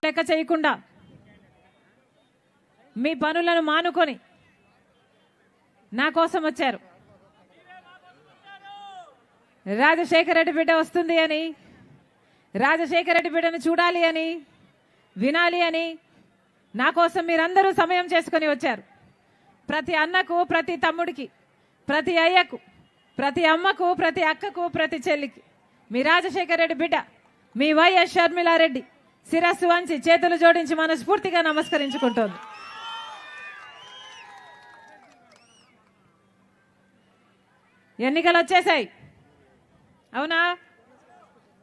లెక్క చేయకుండా మీ పనులను మానుకొని నా కోసం వచ్చారు. రాజశేఖర రెడ్డి బిడ్డ వస్తుంది అని, రాజశేఖర రెడ్డి బిడ్డను చూడాలి అని, వినాలి అని నా కోసం మీరందరూ సమయం చేసుకొని వచ్చారు. ప్రతి అన్నకు, ప్రతి తమ్ముడికి, ప్రతి అయ్యకు, ప్రతి అమ్మకు, ప్రతి అక్కకు, ప్రతి చెల్లికి మీ రాజశేఖర రెడ్డి బిడ్డ మీ వైఎస్ షర్మిలారెడ్డి శిరస్సు వంచి చేతులు జోడించి మనస్ఫూర్తిగా నమస్కరించుకుంటోంది. ఎన్నికలు వచ్చేసాయి, అవునా?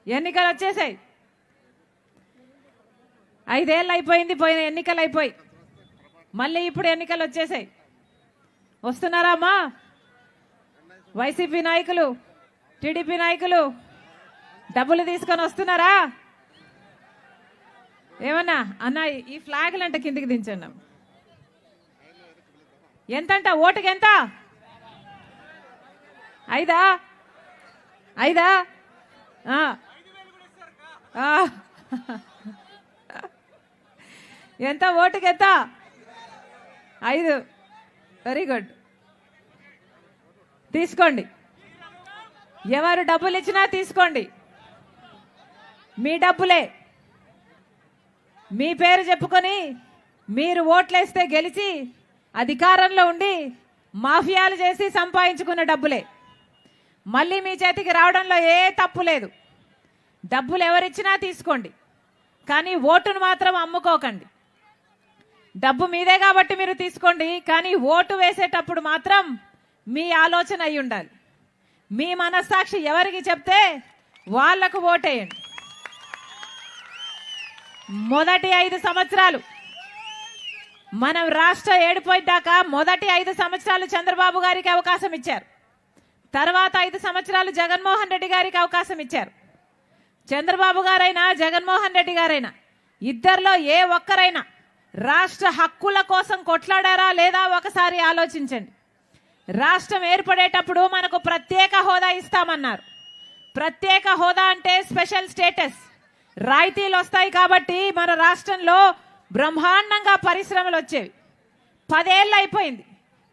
ఎన్నికలు వచ్చేసాయి. 5 ఏళ్ళు అయిపోయింది, పోయిన ఎన్నికలు అయిపోయి మళ్ళీ ఇప్పుడు ఎన్నికలు వచ్చేసాయి. వస్తున్నారా అమ్మా? వైసీపీ నాయకులు, టీడీపీ నాయకులు డబ్బులు తీసుకొని వస్తున్నారా? ఏమన్నా అన్న ఈ ఫ్లాగ్లు అంటే కిందికి దించండి. ఎంతంట ఓటుకి? ఎంత? 5 ఎంత ఓటుకి? ఎంత? 5. Very good. తీసుకోండి. ఎవరు డబ్బులు ఇచ్చినా తీసుకోండి. మీ డబ్బులే. మీ పేరు చెప్పుకొని మీరు ఓట్లేస్తే గెలిచి అధికారంలో ఉండి మాఫియాలు చేసి సంపాదించుకున్న డబ్బులే. మళ్ళీ మీ చేతికి రావడంలో ఏ తప్పు లేదు. డబ్బులు ఎవరిచ్చినా తీసుకోండి, కానీ ఓటును మాత్రం అమ్ముకోకండి. డబ్బు మీదే కాబట్టి మీరు తీసుకోండి, కానీ ఓటు వేసేటప్పుడు మాత్రం మీ ఆలోచన అయి ఉండాలి. మీ మనస్సాక్షి ఎవరికి చెప్తే వాళ్లకు ఓటేయండి. మొదటి 5 సంవత్సరాలు మనం రాష్ట్ర ఏడిపోయిదాకా మొదటి 5 సంవత్సరాలు చంద్రబాబు గారికి అవకాశం ఇచ్చారు. తర్వాత 5 సంవత్సరాలు జగన్మోహన్ రెడ్డి గారికి అవకాశం ఇచ్చారు. చంద్రబాబు గారైనా జగన్మోహన్ రెడ్డి గారైనా ఇద్దరిలో ఏ ఒక్కరైనా రాష్ట్ర హక్కుల కోసం కొట్లాడారా లేదా ఒకసారి ఆలోచించండి. రాష్ట్రం ఏర్పడేటప్పుడు మనకు ప్రత్యేక హోదా ఇస్తామన్నారు. ప్రత్యేక హోదా అంటే స్పెషల్ స్టేటస్, రాయితీలు వస్తాయి కాబట్టి మన రాష్ట్రంలో బ్రహ్మాండంగా పరిశ్రమలు వచ్చేవి. 10 ఏళ్ళు అయిపోయింది,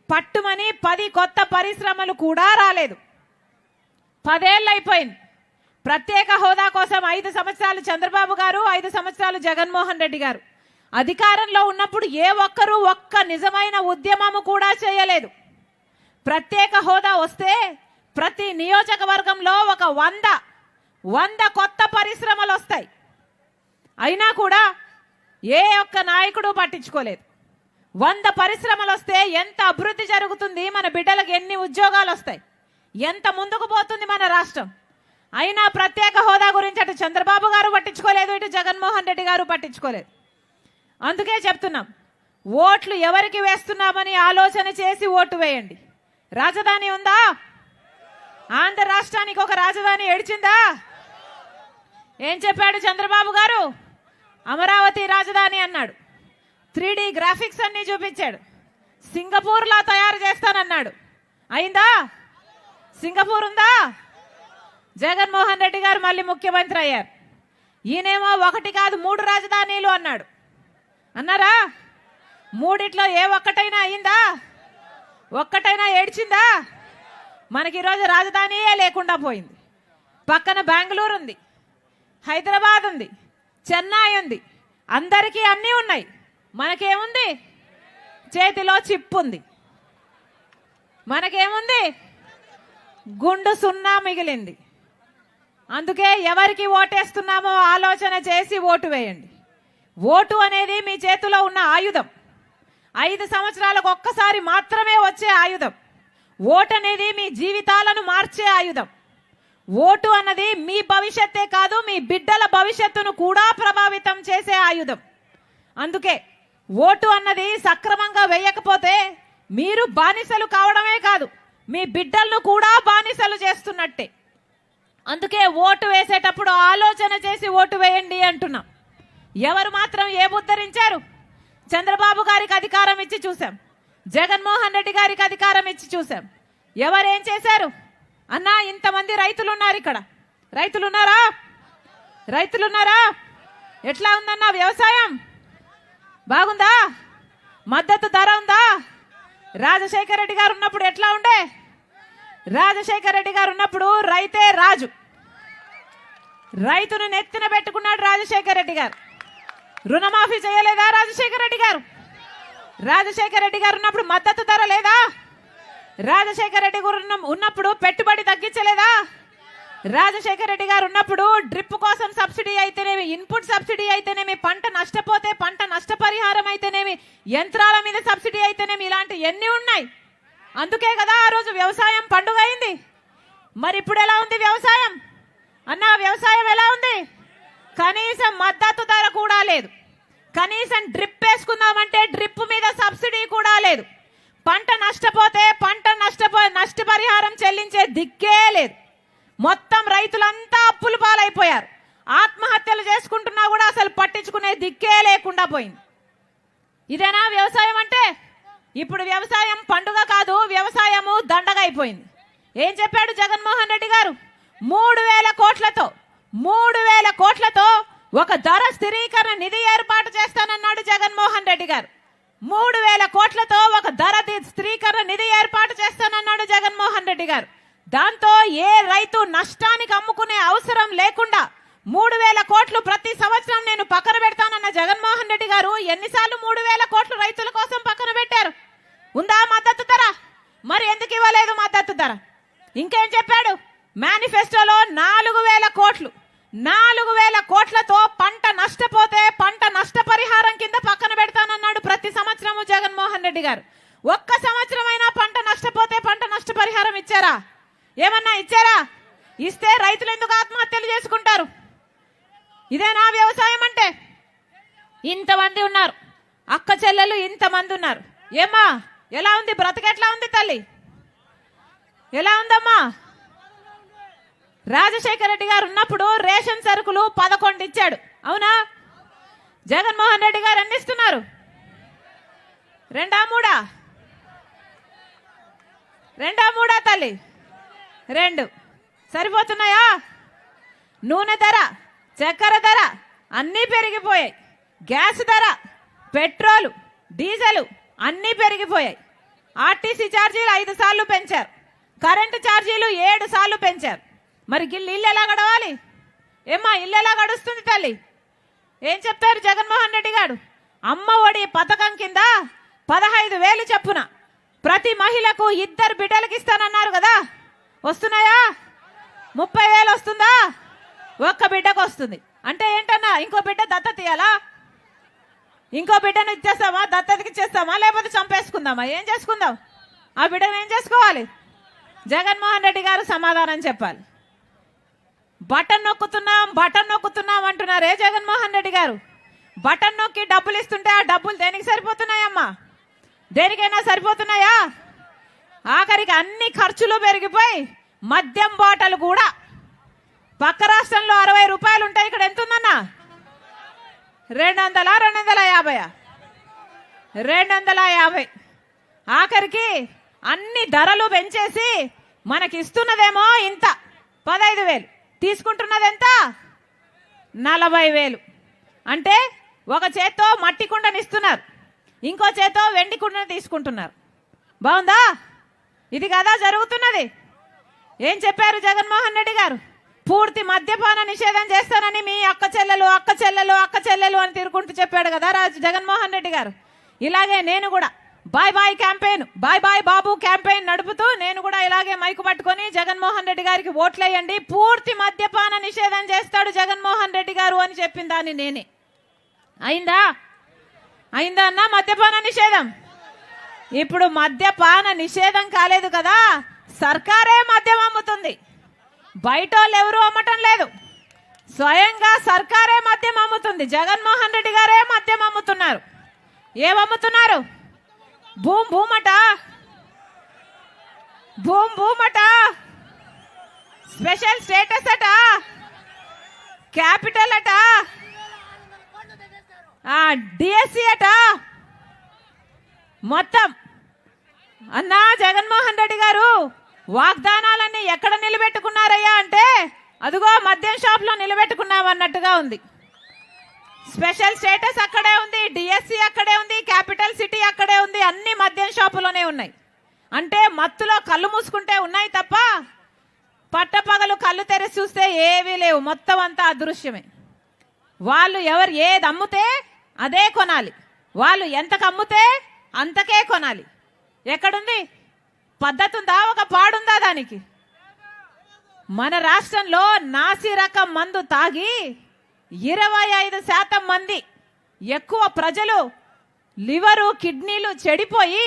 పట్టుమని 10 కొత్త పరిశ్రమలు కూడా రాలేదు. 10 ఏళ్ళు అయిపోయింది. ప్రత్యేక హోదా కోసం 5 సంవత్సరాలు చంద్రబాబు గారు, 5 సంవత్సరాలు జగన్మోహన్ రెడ్డి గారు అధికారంలో ఉన్నప్పుడు ఏ ఒక్కరూ ఒక్క నిజమైన ఉద్యమము కూడా చేయలేదు. ప్రత్యేక హోదా వస్తే ప్రతి నియోజకవర్గంలో ఒక 100 కొత్త పరిశ్రమలు వస్తాయి. అయినా కూడా ఏ ఒక్క నాయకుడు పట్టించుకోలేదు. 100 పరిశ్రమలు వస్తే ఎంత అభివృద్ధి జరుగుతుంది, మన బిడ్డలకు ఎన్ని ఉద్యోగాలు వస్తాయి, ఎంత ముందుకు పోతుంది మన రాష్ట్రం. అయినా ప్రత్యేక హోదా గురించి అటు చంద్రబాబు గారు పట్టించుకోలేదు, ఇటు జగన్మోహన్ రెడ్డి గారు పట్టించుకోలేదు. అందుకే చెప్తున్నాం, ఓట్లు ఎవరికి వేస్తున్నామని ఆలోచన చేసి ఓటు వేయండి. రాజధాని ఉందా? ఆంధ్ర రాష్ట్రానికి ఒక రాజధాని ఏడ్చిందా? ఏం చెప్పాడు చంద్రబాబు గారు? అమరావతి రాజధాని అన్నాడు. 3D గ్రాఫిక్స్ అన్ని చూపించాడు. సింగపూర్లా తయారు చేస్తానన్నాడు. అయిందా? సింగపూర్ ఉందా? జగన్మోహన్ రెడ్డి గారు మళ్ళీ ముఖ్యమంత్రి అయ్యారు. ఈయనేమో 1 కాదు 3 రాజధానీలు అన్నాడు. అన్నారా? 3 ఏ ఒక్కటైనా అయిందా? ఒక్కటైనా ఏడ్చిందా? మనకి ఈరోజు రాజధానియే లేకుండా పోయింది. పక్కన బెంగళూరు ఉంది, హైదరాబాద్ ఉంది, చెన్నై ఉంది, అందరికీ అన్నీ ఉన్నాయి. మనకేముంది? చేతిలో చిప్ ఉంది. మనకేముంది? గుండు సున్నా మిగిలింది. అందుకే ఎవరికి ఓటేస్తున్నామో ఆలోచన చేసి ఓటు వేయండి. ఓటు అనేది మీ చేతిలో ఉన్న ఆయుధం. 5 సంవత్సరాలకు ఒక్కసారి మాత్రమే వచ్చే ఆయుధం. ఓటు అనేది మీ జీవితాలను మార్చే ఆయుధం. ఓటు అన్నది మీ భవిష్యత్తే కాదు, మీ బిడ్డల భవిష్యత్తును కూడా ప్రభావితం చేసే ఆయుధం. అందుకే ఓటు అన్నది సక్రమంగా వేయకపోతే మీరు బానిసలు కావడమే కాదు, మీ బిడ్డలను కూడా బానిసలు చేస్తున్నట్టే. అందుకే ఓటు వేసేటప్పుడు ఆలోచన చేసి ఓటు వేయండి అంటున్నాం. ఎవరు మాత్రం ఏ ముద్దరించారు? చంద్రబాబు గారికి అధికారం ఇచ్చి చూసాం, జగన్మోహన్ రెడ్డి గారికి అధికారం ఇచ్చి చూసాం. ఎవరేం చేశారు? అన్నా ఇంతమంది రైతులు ఉన్నారు ఇక్కడ. రైతులున్నారా? ఎట్లా ఉందన్న వ్యవసాయం? బాగుందా? మద్దతు ధర ఉందా? రాజశేఖర రెడ్డి గారు ఉన్నప్పుడు ఎట్లా ఉండే? రాజశేఖర రెడ్డి గారు ఉన్నప్పుడు రైతే రాజు, రైతును నెత్తిన పెట్టుకున్నాడు రాజశేఖర రెడ్డి గారు. రుణమాఫీ చేయలేదా రాజశేఖర రెడ్డి గారు? రాజశేఖర రెడ్డి గారు ఉన్నప్పుడు మద్దతు ధర లేదా? రాజశేఖర రెడ్డి గారు ఉన్నప్పుడు పెట్టుబడి తగ్గించలేదా? రాజశేఖర రెడ్డి గారు ఉన్నప్పుడు డ్రిప్ కోసం సబ్సిడీ అయితేనేమి, ఇన్పుట్ సబ్సిడీ అయితేనేమి, పంట నష్టపోతే పంట నష్టపరిహారం అయితేనేమి, యంత్రాల మీద సబ్సిడీ అయితేనేమి, ఇలాంటి ఎన్ని ఉన్నాయి. అందుకే కదా ఆ రోజు వ్యవసాయం పండుగ అయింది. మరి ఇప్పుడు ఎలా ఉంది వ్యవసాయం అన్న? వ్యవసాయం ఎలా ఉంది? కనీసం మద్దతు ధర కూడా లేదు. కనీసం డ్రిప్ వేసుకుందామంటే డ్రిప్ మీద సబ్సిడీ కూడా లేదు. పంట నష్టపోతే పంట నష్టపరిహారం చెల్లించే దిక్కే లేదు. మొత్తం రైతులంతా అప్పుల పాలైపోయారు. ఆత్మహత్యలు చేసుకుంటున్నా కూడా అసలు పట్టించుకునే దిక్కే లేకుండా పోయింది. ఇదేనా వ్యవసాయం అంటే? ఇప్పుడు వ్యవసాయం పండుగ కాదు, వ్యవసాయము దండగా అయిపోయింది. ఏం చెప్పాడు జగన్మోహన్ రెడ్డి గారు? 3,000 కోట్లతో ఒక ధర స్థిరీకరణ నిధి ఏర్పాటు చేస్తానన్నాడు జగన్మోహన్ రెడ్డి గారు. 3,000 కోట్లతో ఒక ధర స్థిరీకరణ నిధి ఏర్పాటు చేస్తానన్నాడు జగన్మోహన్ రెడ్డి గారు. దాంతో ఏ రైతు నష్టానికి అమ్ముకునే అవసరం లేకుండా 3,000 కోట్లు ప్రతి సంవత్సరం నేను పక్కన పెడతానన్న జగన్మోహన్ రెడ్డి గారు ఎన్నిసార్లు 3,000 కోట్లు రైతుల కోసం పక్కన పెట్టారు? ఉందా మద్దతు ధర? మరి ఎందుకు ఇవ్వలేదు మద్దతు ధర? ఇంకేం చెప్పాడు? మేనిఫెస్టోలో 4,000 కోట్లతో పంట నష్టపోతే పంట నష్టపరిహారం కింద పక్కన పెడతానన్నాడు ప్రతి సంవత్సరము జగన్మోహన్ రెడ్డి గారు. ఒక్క సంవత్సరమైనా పంట నష్టపోతే పంట నష్టపరిహారం ఇచ్చారా? ఏమన్నా ఇచ్చారా? ఇస్తే రైతులు ఎందుకు ఆత్మహత్యలు చేసుకుంటారు? ఇదేనా వ్యవసాయం అంటే? ఇంతమంది ఉన్నారు, అక్క చెల్లెలు ఇంతమంది ఉన్నారు. ఏమ్మా ఎలా ఉంది బ్రతకెట్లా ఉంది తల్లి? ఎలా ఉందమ్మా? రాజశేఖర రెడ్డి గారు ఉన్నప్పుడు రేషన్ సరుకులు 11 ఇచ్చాడు, అవునా? జగన్మోహన్ రెడ్డి గారు ఎన్ని ఇస్తున్నారు? 2 3 తల్లి? 2 సరిపోతున్నాయా? నూనె ధర, చక్కెర ధర అన్నీ పెరిగిపోయాయి. గ్యాస్ ధర, పెట్రోలు, డీజిల్ అన్నీ పెరిగిపోయాయి. ఆర్టీసీ ఛార్జీలు 5 సార్లు పెంచారు. కరెంటు ఛార్జీలు 7 సార్లు పెంచారు. మరి ఇల్లు ఎలా గడవాలి? ఏమ్మా ఇల్లు ఎలా గడుస్తుంది తల్లి? ఏం చెప్తారు జగన్మోహన్ రెడ్డి గారు? అమ్మ ఒడి పథకం కింద 15,000 చొప్పున ప్రతి మహిళకు 2 బిడ్డలకు ఇస్తానన్నారు కదా, వస్తున్నాయా? 30,000 వస్తుందా? ఒక్క బిడ్డకు వస్తుంది. అంటే ఏంటన్నా, ఇంకో బిడ్డ దత్తత ఇయ్యాలా? ఇంకో బిడ్డను ఇచ్చేస్తామా? దత్తతకి ఇచ్చేస్తామా? లేకపోతే చంపేసుకుందామా? ఏం చేసుకుందాం? ఆ బిడ్డను ఏం చేసుకోవాలి? జగన్మోహన్ రెడ్డి గారు సమాధానం చెప్పాలి. బటన్ నొక్కుతున్నాం అంటున్నారే జగన్మోహన్ రెడ్డి గారు. బటన్ నొక్కి డబ్బులు ఇస్తుంటే ఆ డబ్బులు దేనికి సరిపోతున్నాయమ్మా? దేనికైనా సరిపోతున్నాయా? ఆఖరికి అన్ని ఖర్చులు పెరిగిపోయి మద్యం బాటలు కూడా పక్క రాష్ట్రంలో 60 రూపాయలు ఉంటాయి, ఇక్కడ ఎంత ఉందన్నా? 200 250 250. ఆఖరికి అన్ని ధరలు పెంచేసి మనకి ఇస్తున్నదేమో ఇంత 15,000, తీసుకుంటున్నది ఎంత? 40,000. అంటే ఒక చేత్తో మట్టి కుండని ఇస్తున్నారు, ఇంకో చేత్తో వెండి కుండని తీసుకుంటున్నారు. బాగుందా? ఇది కదా జరుగుతున్నది. ఏం చెప్పారు జగన్మోహన్ రెడ్డి గారు? పూర్తి మద్యపాన నిషేధం చేస్తానని మీ అక్క చెల్లెలు అని తిరుగుకుంటూ చెప్పాడు కదా జగన్మోహన్ రెడ్డి గారు. ఇలాగే నేను కూడా బాయ్ బాయ్ బాబు క్యాంపెయిన్ నడుపుతూ నేను కూడా ఇలాగే మైకు పట్టుకొని జగన్మోహన్ రెడ్డి గారికి ఓట్లేయండి, పూర్తి మద్యపాన నిషేధం చేస్తాడు జగన్మోహన్ రెడ్డి గారు అని చెప్పిన దాన్ని నేనే. అయిందా అన్న మద్యపాన నిషేధం? ఇప్పుడు మద్యపాన నిషేధం కాలేదు కదా, సర్కారే మద్యం అమ్ముతుంది. బయట వాళ్ళు ఎవరు అమ్మటం లేదు, స్వయంగా సర్కారే మద్యం అమ్ముతుంది. జగన్మోహన్ రెడ్డి గారే మద్యం అమ్ముతున్నారు. ఏమమ్ముతున్నారు? భూమట, స్పెషల్ స్టేటస్ అట, క్యాపిటల్ అట, డిఎస్సి అట, మొత్తం. అన్నా జగన్మోహన్ రెడ్డి గారు వాగ్దానాలన్నీ ఎక్కడ నిలబెట్టుకున్నారయ్యా అంటే అదిగో మద్యం షాప్ లో నిలబెట్టుకున్నామన్నట్టుగా ఉంది. స్పెషల్ స్టేటస్ అక్కడే ఉంది, డిఎస్సి అక్కడే ఉంది, క్యాపిటల్ సిటీ అక్కడే ఉంది, అన్ని మద్యం షాపులోనే ఉన్నాయి. అంటే మత్తులో కళ్ళు మూసుకుంటే ఉన్నాయి తప్ప పట్టపగలు కళ్ళు తెరిచి చూస్తే ఏవీ లేవు, మొత్తం అంతా అదృశ్యమే. వాళ్ళు ఎవరు ఏది అమ్ముతే అదే కొనాలి, వాళ్ళు ఎంతకు అమ్ముతే అంతకే కొనాలి. ఎక్కడుంది పద్ధతి? ఉందా? ఒక పాడుందా దానికి? మన రాష్ట్రంలో నాసి రకం మందు తాగి 25% మంది ఎక్కువ ప్రజలు లివరు కిడ్నీలు చెడిపోయి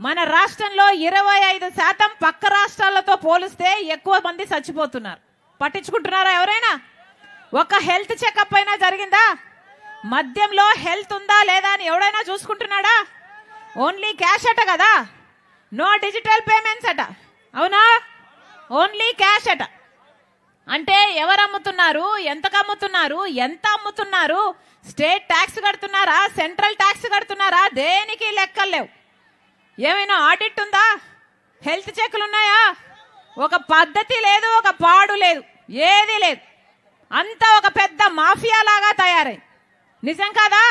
మన రాష్ట్రంలో 25% పక్క రాష్ట్రాలతో పోలిస్తే ఎక్కువ మంది చచ్చిపోతున్నారు. పట్టించుకుంటున్నారా ఎవరైనా? ఒక హెల్త్ చెకప్ అయినా జరిగిందా? మద్యంలో హెల్త్ ఉందా లేదా అని ఎవడైనా చూసుకుంటున్నాడా? ఓన్లీ క్యాష్ అట కదా, నో డిజిటల్ పేమెంట్స్ అట, అవునా? ఓన్లీ క్యాష్ అట. అంటే ఎవరు అమ్ముతున్నారు, ఎంతకు అమ్ముతున్నారు, ఎంత అమ్ముతున్నారు, స్టేట్ ట్యాక్స్ కడుతున్నారా, సెంట్రల్ ట్యాక్స్ కడుతున్నారా, దేనికి లెక్కలు లేవు. ఏమైనా ఆడిట్ ఉందా? హెల్త్ చెక్లు ఉన్నాయా? ఒక పద్ధతి లేదు, ఒక పాడు లేదు, ఏది లేదు. అంతా ఒక పెద్ద మాఫియా లాగా తయారై. నిజం కాదా?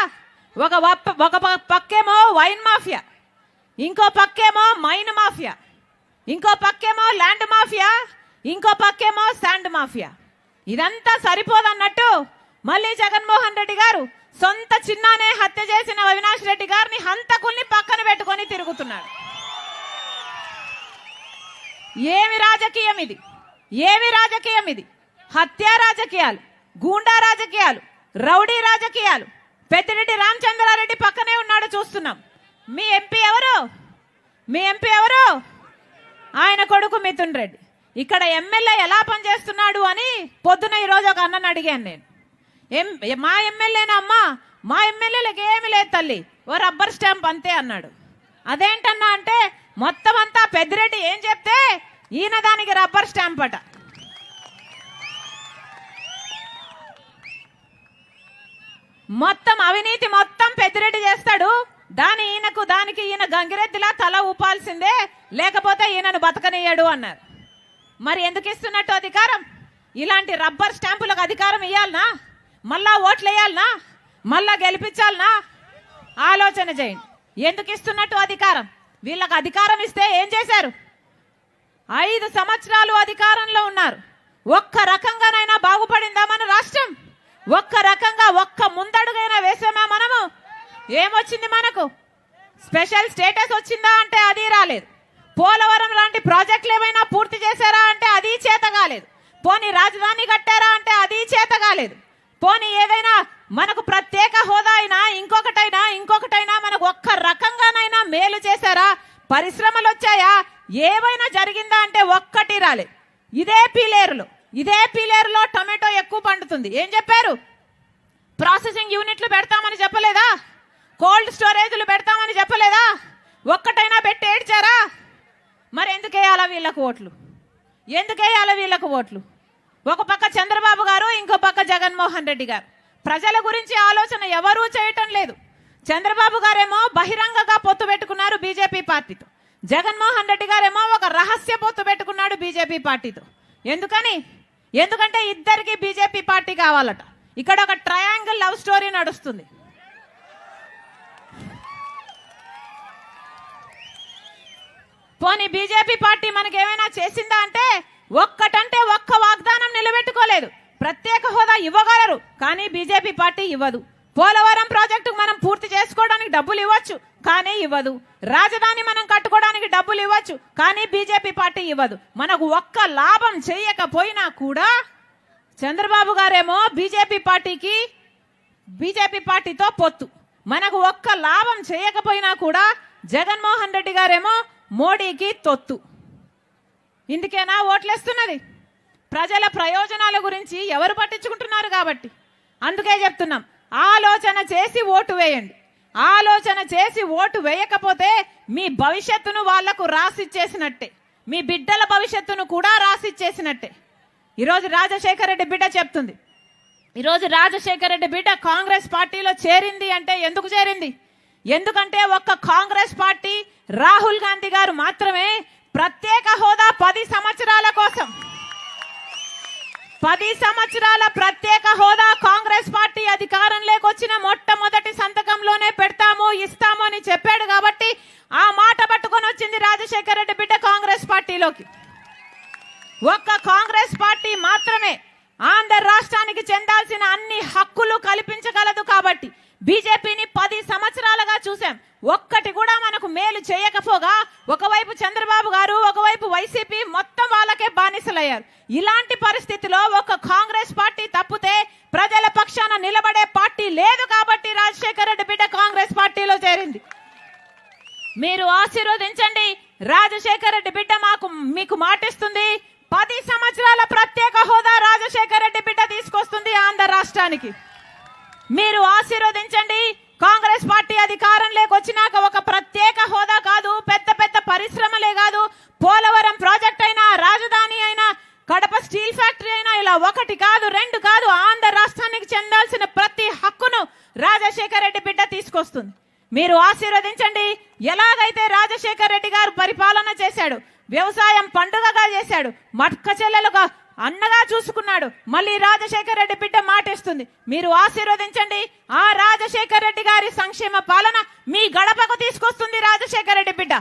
ఒక పక్కేమో వైన్ మాఫియా, ఇంకో పక్కేమో మైన్ మాఫియా, ఇంకో పక్కేమో ల్యాండ్ మాఫియా, ఇంకో పక్కేమో శాండ్ మాఫియా. ఇదంతా సరిపోదన్నట్టు మళ్ళీ జగన్మోహన్ రెడ్డి గారు సొంత చిన్నానే హత్య చేసిన అవినాష్ రెడ్డి గారిని హంతకుల్ని పక్కన పెట్టుకొని తిరుగుతున్నాడు. ఏమి రాజకీయం ఇది? ఏమి రాజకీయం ఇది? హత్య రాజకీయాలు, గూండా రాజకీయాలు, రౌడీ రాజకీయాలు. పెద్దిరెడ్డి రామచంద్రారెడ్డి పక్కనే ఉన్నాడు, చూస్తున్నాం. మీ ఎంపీ ఎవరు? మీ ఎంపీ ఎవరు? ఆయన కొడుకు మిథున్ రెడ్డి. ఇక్కడ ఎమ్మెల్యే ఎలా పనిచేస్తున్నాడు అని పొద్దున ఈరోజు ఒక అన్నని అడిగాను నేను. మా ఎమ్మెల్యేనా అమ్మా? మా ఎమ్మెల్యేలకు ఏమి లేదు తల్లి, ఓ రబ్బర్ స్టాంప్ అంతే అన్నాడు. అదేంటన్నా అంటే మొత్తం అంతా పెద్దిరెడ్డి ఏం చెప్తే ఈయన దానికి రబ్బర్ స్టాంప్ అట. మొత్తం అవినీతి మొత్తం పెద్దిరెడ్డి చేస్తాడు, దానికి ఈయన గంగిరెద్దులా తల ఊపాల్సిందే, లేకపోతే ఈయనను బతకనియ్యాడు అన్నారు. మరి ఎందుకు ఇస్తున్నట్టు అధికారం? ఇలాంటి రబ్బర్ స్టాంపులకు అధికారం ఇవ్వాలనా? మళ్ళా ఓట్లు వేయాలనా? మళ్ళా గెలిపించాలనా? ఆలోచన చేయండి. ఎందుకు ఇస్తున్నట్టు అధికారం? వీళ్ళకి అధికారం ఇస్తే ఏం చేశారు? 5 సంవత్సరాలు అధికారంలో ఉన్నారు. ఒక్క రకంగానైనా బాగుపడిందా మన రాష్ట్రం? ఒక్క రకంగా ఒక్క ముందడుగైనా వేసామా మనము? ఏమొచ్చింది మనకు? స్పెషల్ స్టేటస్ వచ్చిందా అంటే అది రాలేదు. పోలవరం లాంటి ప్రాజెక్టులు ఏమైనా పూర్తి చేశారా అంటే అది చేత కాలేదు. పోనీ రాజధాని కట్టారా అంటే అది చేత కాలేదు. పోనీ ఏదైనా మనకు ప్రత్యేక హోదా అయినా ఇంకొకటైనా మనకు ఒక్క రకంగానైనా మేలు చేశారా? పరిశ్రమలు వచ్చాయా? ఏమైనా జరిగిందా అంటే ఒక్కటి రాలేదు. ఇదే పీలేరులో టొమాటో ఎక్కువ పండుతుంది. ఏం చెప్పారు? ప్రాసెసింగ్ యూనిట్లు పెడతామని చెప్పలేదా? కోల్డ్ స్టోరేజ్లు పెడతామని చెప్పలేదా? ఒక్కటైనా పెట్టి ఏడ్చారా? మరి ఎందుకు వేయాలా వీళ్ళకు ఓట్లు? ఎందుకు వేయాలా వీళ్ళకు ఓట్లు? ఒక పక్క చంద్రబాబు గారు, ఇంకో పక్క జగన్మోహన్ రెడ్డి గారు. ప్రజల గురించి ఆలోచన ఎవరూ చేయటం లేదు. చంద్రబాబు గారేమో బహిరంగంగా పొత్తు పెట్టుకున్నారు బీజేపీ పార్టీతో, జగన్మోహన్ రెడ్డి గారేమో ఒక రహస్య పొత్తు పెట్టుకున్నాడు బీజేపీ పార్టీతో. ఎందుకంటే ఇద్దరికి బీజేపీ పార్టీ కావాలట. ఇక్కడ ఒక ట్రయాంగిల్ లవ్ స్టోరీ నడుస్తుంది. పోనీ బీజేపీ పార్టీ మనకేమైనా చేసిందా అంటే ఒక్కటంటే ఒక్క వాగ్దానం నిలబెట్టుకోలేదు. ప్రత్యేక హోదా ఇవ్వగలరు, కానీ బీజేపీ పార్టీ ఇవ్వదు. పోలవరం ప్రాజెక్టుకు మనం పూర్తి చేసుకోవడానికి డబ్బులు ఇవ్వచ్చు, కానీ ఇవ్వదు. రాజధాని మనం కట్టుకోవడానికి డబ్బులు ఇవ్వచ్చు, కానీ బీజేపీ పార్టీ ఇవ్వదు. మనకు ఒక్క లాభం చేయకపోయినా కూడా చంద్రబాబు గారేమో బీజేపీ పార్టీతో పొత్తు. మనకు ఒక్క లాభం చేయకపోయినా కూడా జగన్మోహన్ రెడ్డి గారేమో మోడీకి తొత్తు. ఇందుకేనా ఓట్లేస్తున్నది? ప్రజల ప్రయోజనాల గురించి ఎవరు పట్టించుకుంటున్నారు కాబట్టి. అందుకే చెప్తున్నాం, ఆలోచన చేసి ఓటు వేయండి. ఆలోచన చేసి ఓటు వేయకపోతే మీ భవిష్యత్తును వాళ్లకు రాసిచ్చేసినట్టే, మీ బిడ్డల భవిష్యత్తును కూడా రాసిచ్చేసినట్టే. ఈరోజు రాజశేఖర రెడ్డి బిడ్డ చెప్తుంది. ఈరోజు రాజశేఖర రెడ్డి బిడ్డ కాంగ్రెస్ పార్టీలో చేరింది అంటే ఎందుకు చేరింది? ఎందుకంటే ఒక్క కాంగ్రెస్ పార్టీ, రాహుల్ గాంధీ గారు మాత్రమే ప్రత్యేక హోదా 10 సంవత్సరాల కోసం 10 సంవత్సరాల ప్రత్యేక హోదా కాంగ్రెస్ పార్టీ అధికారంలోకి వచ్చిన మొట్టమొదటి సంతకంలోనే పెడతాము ఇస్తాము అని చెప్పాడు కాబట్టి ఆ మాట పట్టుకొని వచ్చింది రాజశేఖర రెడ్డి బిడ్డ కాంగ్రెస్ పార్టీలోకి. ఒక్క కాంగ్రెస్ పార్టీ మాత్రమే ఆంధ్ర రాష్ట్రానికి చెందాల్సిన అన్ని హక్కులు కల్పించగలదు కాబట్టి బీజేపీని 10 సంవత్సరాలుగా చూసాం. ఒక్కటి కూడా మనకు మేలు చేయకపోగా ఒకవైపు చంద్రబాబు గారు ఒకవైపు వైసీపీ మొత్తం వాళ్ళకే బానిసలయ్యారు. ఇలాంటి పరిస్థితిలో ఒక కాంగ్రెస్ పార్టీ తప్పితే ప్రజల పక్షాన నిలబడే పార్టీ లేదు కాబట్టి రాజశేఖర రెడ్డి బిడ్డ కాంగ్రెస్ పార్టీలో చేరింది. మీరు ఆశీర్వదించండి. రాజశేఖర రెడ్డి బిడ్డ మీకు మాటిస్తుంది 10 సంవత్సరాల ప్రత్యేక హోదా రాజశేఖర రెడ్డి బిడ్డ తీసుకొస్తుంది ఆంధ్ర రాష్ట్రానికి. మీరు ఆశీర్వదించండి. కాంగ్రెస్ పార్టీ అధికారంలోకి వచ్చినాక ఒక ప్రత్యేక హోదా కాదు, పెద్ద పెద్ద పరిశ్రమలే కాదు, పోలవరం ప్రాజెక్ట్ అయినా, రాజధాని అయినా, కడప స్టీల్ ఫ్యాక్టరీ అయినా, ఇలా 1 కాదు 2 కాదు, ఆంధ్ర రాష్ట్రానికి చెందాల్సిన ప్రతి హక్కును రాజశేఖర రెడ్డి బిడ్డ తీసుకొస్తుంది. మీరు ఆశీర్వదించండి. ఎలాగైతే రాజశేఖర రెడ్డి గారు పరిపాలన చేశాడు, వ్యవసాయం పండుగగా చేశాడు, మట్క చెల్లెలుగా అన్నగా చూసుకున్నాడు, మళ్ళీ రాజశేఖర రెడ్డి బిడ్డ మాటిస్తుంది. మీరు ఆశీర్వదించండి. ఆ రాజశేఖర రెడ్డి గారి సంక్షేమ పాలన మీ గడపకు తీసుకొస్తుంది రాజశేఖర రెడ్డి బిడ్డ.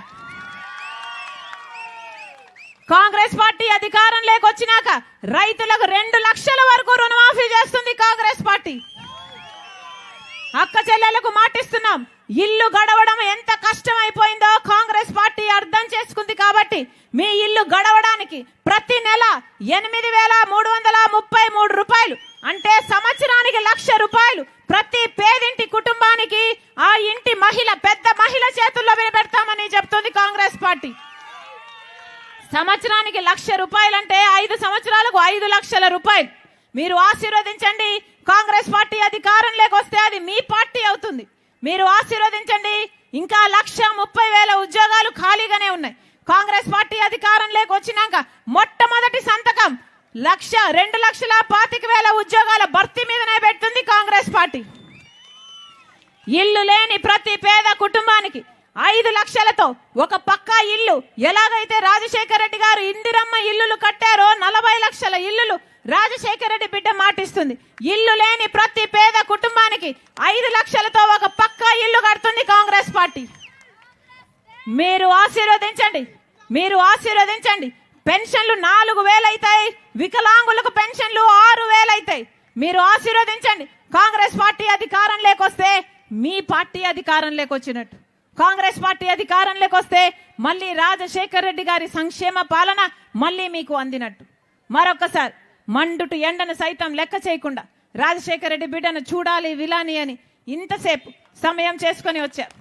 కాంగ్రెస్ పార్టీ అధికారంలోకి వచ్చినాక రైతులకు 2 లక్షల వరకు రుణమాఫీ చేస్తుంది కాంగ్రెస్ పార్టీ. అక్క చెల్లెలకు మాటిస్తున్నాం. ఇల్లు గడవడం ఎంత కష్టం అయిపోయిందో కాంగ్రెస్ పార్టీ అర్థం చేసుకుంది కాబట్టి మీ ఇల్లు గడవడానికి ప్రతి నెల 8,333 రూపాయలు అంటే సంవత్సరానికి 1,00,000 రూపాయలు ప్రతి పేదింటి కుటుంబానికి ఆ ఇంటి మహిళ పెద్ద మహిళ చేతుల్లో పెడతామని చెప్తుంది కాంగ్రెస్ పార్టీ. సంవత్సరానికి 1,00,000 రూపాయలు అంటే 5 సంవత్సరాలకు 5 లక్షల రూపాయలు. మీరు ఆశీర్వదించండి. కాంగ్రెస్ పార్టీ అధికారంలోకి వస్తే అది మీ పార్టీ అవుతుంది. మీరు ఆశీర్వదించండి. ఇంకా 1,30,000 ఉద్యోగాలు ఖాళీగానే ఉన్నాయి. కాంగ్రెస్ పార్టీ అధికారంలోకి వచ్చినాక మొట్టమొదటి సంతకం 2,25,000 ఉద్యోగాల భర్తీ మీదనే పెడుతుంది కాంగ్రెస్ పార్టీ. ఇల్లు లేని ప్రతి పేద కుటుంబానికి 5 లక్షలతో ఒక పక్కా ఇల్లు, ఎలాగైతే రాజశేఖర రెడ్డి గారు ఇందిరమ్మ ఇల్లులు కట్టారో 40 లక్షల ఇల్లులు రాజశేఖర రెడ్డి బిడ్డ మాటిస్తుంది. ఇల్లు లేని ప్రతి పేద కుటుంబానికి 5 లక్షలతో ఒక పక్కా ఇల్లు కడుతుంది కాంగ్రెస్ పార్టీ. మీరు ఆశీర్వదించండి. మీరు ఆశీర్వదించండి. పెన్షన్లు 4,000 అవుతాయి. వికలాంగులకు పెన్షన్లు 6,000 అవుతాయి. మీరు ఆశీర్వదించండి. కాంగ్రెస్ పార్టీ అధికారంలోకి వస్తే మీ పార్టీ అధికారంలోకి వచ్చినట్టు. కాంగ్రెస్ పార్టీ అధికారంలోకి వస్తే మళ్ళీ రాజశేఖర రెడ్డి గారి సంక్షేమ పాలన మళ్ళీ మీకు అందినట్టు. మరొకసారి మండుటు ఎండను సైతం లెక్క చేయకుండా రాజశేఖర రెడ్డి బిడ్డను చూడాలి విలాని అని ఇంతసేపు సమయం చేసుకొని వచ్చారు.